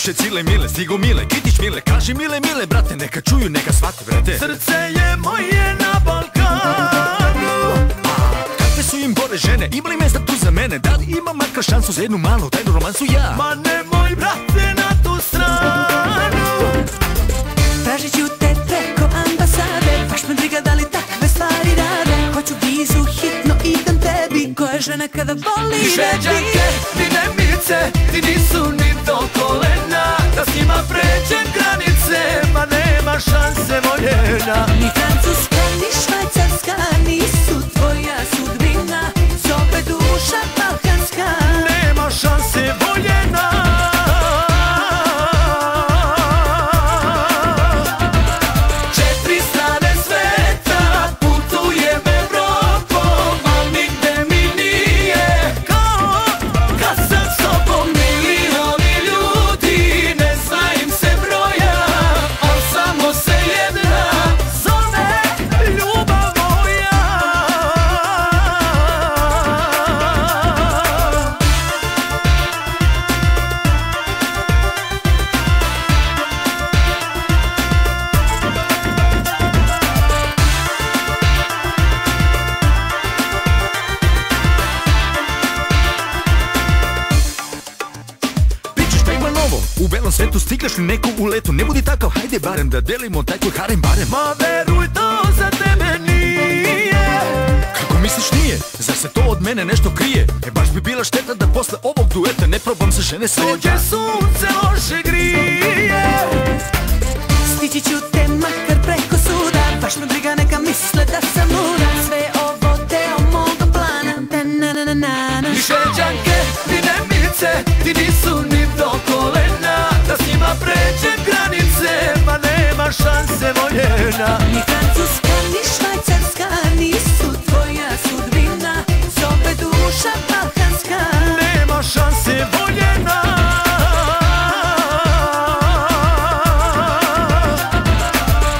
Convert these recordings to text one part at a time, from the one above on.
više cile mile, stigo mile, kitić mile, kaži mile, mile, brate, neka čuju, neka shvate, brate. Srce je moje na Balkanu. Kakve su im gore žene, ima li mesta tu za mene? Da li ima makar šansu za jednu malu tajnu romansu ja? Ma nemoj, brate, na tu stranu. Tražit ću te preko ambasade, baš me briga da li takve stvari rade. Hoću vizu, hitno idem tebi, koja žena kada voli Ni šveđanke, ni Nemice, ti nisu ni do kolena. Da s njima pređem granice, ma nema šanse voljena. Ni Francuska, ni Švajcarska, nisu tvoja sudbina. Zove duša balkanska, nema šanse voljena. U belom svetu stigneš li neku u letu? Ne budi takav, hajde barem da delimo taj tvoj harem barem. Ma veruj, to za tebe nije. Kako misliš nije? Zar se to od mene nešto krije? Baš bi bila šteta da posle ovog dueta ne probam sa žene sveta. Tuđe sunce loše grije. stići ću te makar preko suda. Baš me briga, neka misle da sam luda. Sve ovo deo moga plana. Ni šveđanke, ni Nemice, ti nisu ni do kolena. Da s njima pređem granice, ma nema šanse voljena. Ni Francuska, ni Švajcarska, nisu tvoja sudbina. Zove duša balkanska, nema šanse voljena.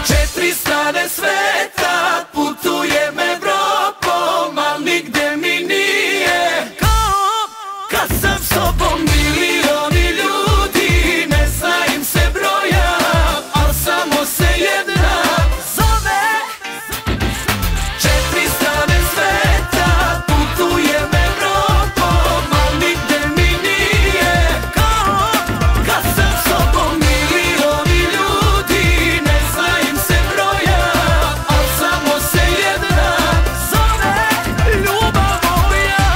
Četiri strane sveta, putujem Evropom, al nigde mi nije kao kad sam s tobom. Milioni ljudi, ne zna im se broja, al samo se jedna zove. Četiri strane sveta, putujem Evropom, al nigde mi nije kao kad sam s tobom. Milioni ljudi, ne zna im se broja, al samo se jedna zove ljubav moja.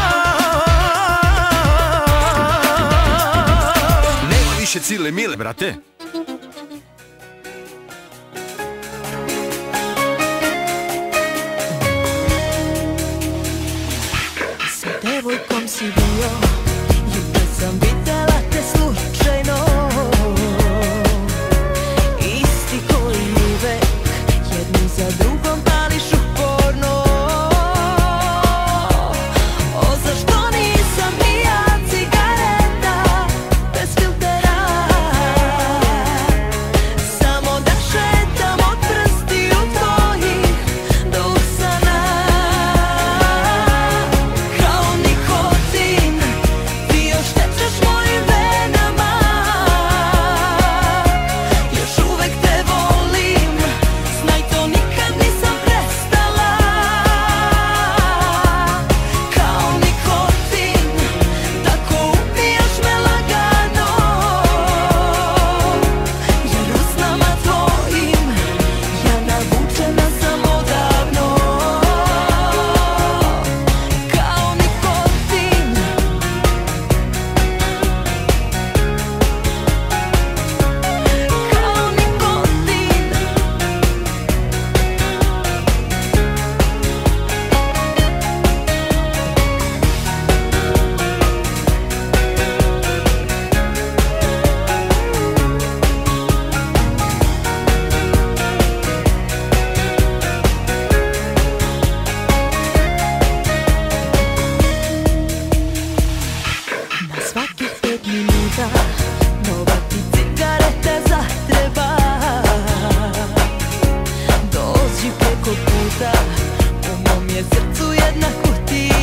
Nema više cile mile, brate. sa devojkom si bio, jutro sam videla te slučajno. Isti koji uvek, jedni za drugom pališ uporno. O, zašto nisam ni ja cigareta bez filtera, samo da šetam od prstiju tvojih do usana. Kao nikotin, ti još tečeš mojim venama. Još uvek te volim, znaj to nikad nisam prestala. Kao nikotin, tako ubijaš me lagano. Jer usnama tvojim, ja navučena sam odavno. Kao nikotin, kao nikotin. Na svakih 5 minuta nova ti cigareta zatreba. Dođi preko puta, u mom je srcu jedna kutija.